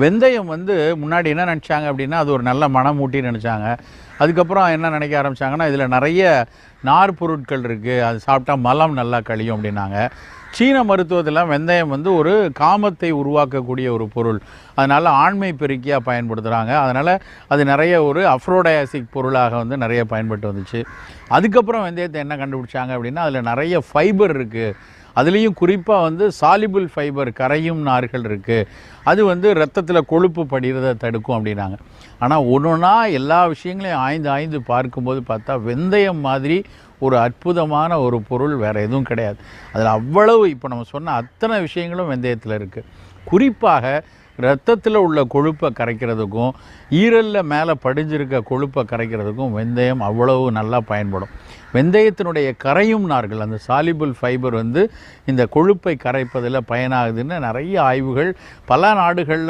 வெந்தயம் வந்து முன்னாடி என்ன நினச்சாங்க அப்படின்னா அது ஒரு நல்ல மணமூட்டின்னு நினச்சாங்க. அதுக்கப்புறம் என்ன நினைக்க ஆரம்பித்தாங்கன்னா இதில் நிறைய நார் பொருட்கள் இருக்குது, அது சாப்பிட்டா மலம் நல்லா கழியும் அப்படின்னாங்க. சீன மருத்துவத்தில் வெந்தயம் வந்து ஒரு காமத்தை உருவாக்கக்கூடிய ஒரு பொருள், அதனால் ஆண்மை பெருக்கியாக பயன்படுத்துகிறாங்க. அதனால் அது நிறைய ஒரு அஃப்ரோடயாசிக் பொருளாக வந்து நிறைய பயன்பட்டு வந்துச்சு. அதுக்கப்புறம் வெந்தயத்தை என்ன கண்டுபிடிச்சாங்க அப்படின்னா அதில் நிறைய ஃபைபர் இருக்குது, அதுலேயும் குறிப்பாக வந்து சாலிபிள் ஃபைபர் கரையும் நார்கள் இருக்குது, அது வந்து ரத்தத்தில் கொழுப்பு படிகிறத தடுக்கும் அப்படின்னாங்க. ஆனால் ஒன்றுனா எல்லா விஷயங்களையும் ஆய்ந்து பார்க்கும்போது பார்த்தா வெந்தயம் மாதிரி ஒரு அற்புதமான ஒரு பொருள் வேறு எதுவும் கிடையாது. அதில் அவ்வளவு இப்போ நம்ம சொன்ன அத்தனை விஷயங்களும் வெந்தயத்தில் இருக்குது. குறிப்பாக இரத்தத்தில் உள்ள கொழுப்பை கரைக்கிறதுக்கும் ஈரலில் மேலே படிஞ்சிருக்க கொழுப்பை கரைக்கிறதுக்கும் வெந்தயம் அவ்வளவு நல்லா பயன்படும். வெந்தயத்தினுடைய கரையும் நார்கள், அந்த சாலிபிள் ஃபைபர் வந்து இந்த கொழுப்பை கரைப்பதில் பயனாகுதுன்னு நிறைய ஆய்வுகள் பல நாடுகளில்